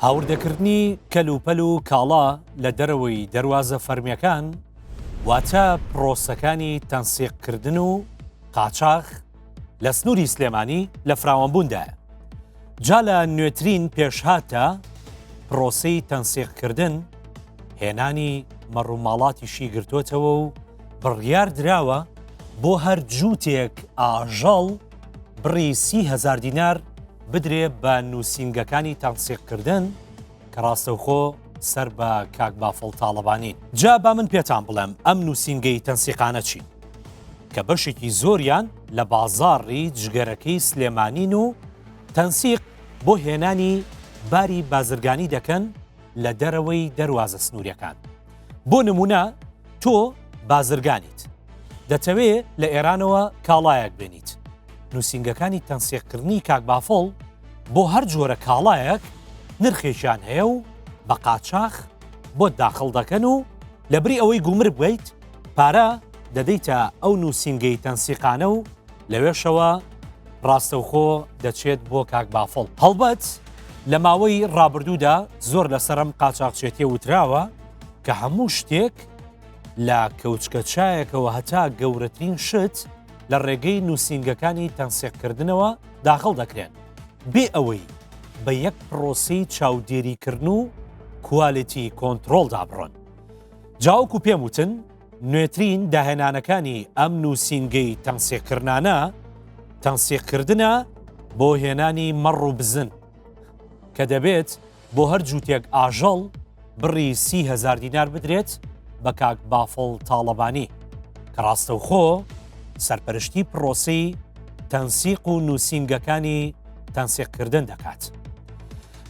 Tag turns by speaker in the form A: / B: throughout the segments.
A: هاوردەکردنی کەلوپەل و کاڵا لە دەرەوەی دەروازە فەرمیەکان واتە پرۆسەکانی تەنسیقکردن و قاچاغ لە سنووری سلێمانی لە فراوانبووندایە. جا لە نوێترین پێشهاتە پرۆسەی تەنسیقکردن هێنانی مەڕووماڵاتیشی گرتوتەوە و بڕیار دراوە بۆ هەر جووتێک ئاژەڵ بڕی 30,000 دینار بدرێ بە نووسینگەکانی تەنسیقکردن کە ڕاستەوخۆ سەر بە کاک بافڵ تاڵەبانی. جا با من پێتان بڵێم ئەم نووسینگەی تەنسیقانە چین کە بەشێکی زۆریان لە بازاڕی جگەرەکەی سلێمانین و تەنسیق بۆ هێنانی باری بازرگانی دەکەن لە دەرەوەی دەروازە سنووریەکان. بۆ نمونە تۆ بازرگانیت، دەتەوێ لە ئێرانەوە کاڵایەک بێنیت. نووسینگەکانی تەنسیقکردنی کاک بافڵ بۆ هەر جۆرە کاڵایەک نرخێکیان هەیە و بە قاچاغ بۆ داخڵ دەکەن و لەبری ئەوەی گومر بێیت پارە دەدەیتە ئەو نووسینگەی تەنسیقانە و لەوێشەوە ڕاستەوخۆ دەچێت بۆ کاک بافڵ. هەڵبەت لە ماوەی ڕابردوودا زۆر لەسەرم قاچاقچێتی وتراوە کە هەموو شتێک لە کەوچکەچایەکەوە هەتا گەورەترین شت لە ڕێگەی نووسینگەکانی تەنسیقکردنەوە داخڵ دەکرێن بێ ئەوەی بە یەک پرۆسەی چاودێریکردن و کوالیتی کۆنتڕۆڵ دابڕۆن. جاوەکو پێم وتن نوێترین داهێنانەکانی ئەم نووسینگەی تەنسیقکردانە تەنسیقکردنە بۆ هێنانی مەڕ و بزن کە دەبێت بۆ هەر جووتێک ئاژەڵ بڕی 30,000 دینار بدرێت بە کاک بافڵ تاڵەبانی کە ڕاستەوخۆ سەرپەرشتی پرۆسەی تەنسیق و نووسینگەکانی تەنسیقکردن دەکات.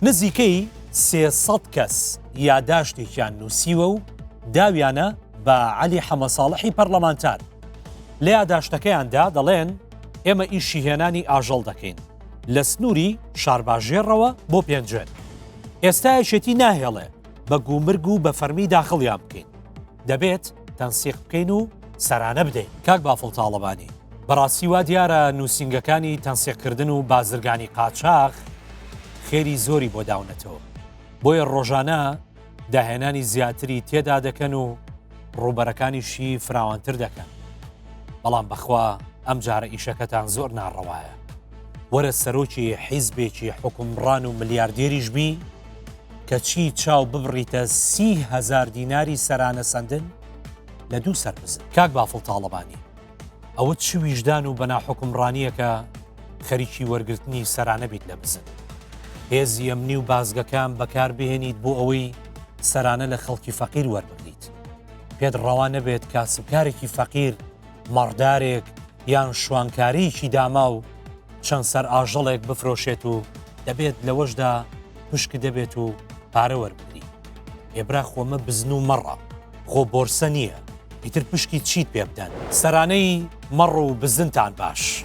A: نزیکەی 300 کەس یاداشتێکیان نووسیوە و داویانە بە عەلی حەمەساڵحی پەرلەمانتار. لە یاداشتەکەیاندا دەڵێن ئێمە ئیشی هێنانی ئاژەڵ دەکەین لە سنووری شارباژێڕەوە بۆ پێنجێن. ئێستا یەشێتی ناهێڵێ بە گومرگ و بە فەرمی داخڵیان بکەین. دەبێت تەنسیق بکەین و سەرانە بدەین. کاک بافڵ تاڵەبانی بەڕاستی وا دیارە نووسینگەکانی تەنسیقکردن و بازرگانی قاچاغ خێری زۆری بۆ داونەتەوە، بۆیە ڕۆژانە داهێنانی زیاتری تێدا دەکەن و ڕوبەرەکانیشی فراوانتر دەکەن. بەڵام بەخوا ئەم جارە ئیشەکەتان زۆر ناڕەوایە. وەرە سەرۆکی حیزبێکی حکومڕان و ملیاردێریش بی کە چی چاو ببڕیتە 30,000 دیناری سەرانە سەندن لە دوو سەر بزن. کاک بافڵ تاڵەبانی ئەوە چ ویژدان و بەنا حکومڕانیەکە خەریکی وەرگرتنی سەرانە بیت لە بزن. هێزی ئەمنی و بازگەکان بەکار بهێنیت بۆ ئەوەی سەرانە لە خەڵکی فەقیر وەربگریت. پێت ڕەوا نەبێت کاسبکارێکی فەقیر مەڕدارێک یان شوانکاریکی داما و چەند سەر ئاژەڵێک بفرۆشێت و دەبێت لەوەشدا پشک دەبێت و پارە وەربگری. ئێبرا خۆمە بزن و مەڕە خۆ بۆرسە نییە، ئیتر پشکی چیت پێ بدەن. سەرانەی مەڕ و بزنتان باش.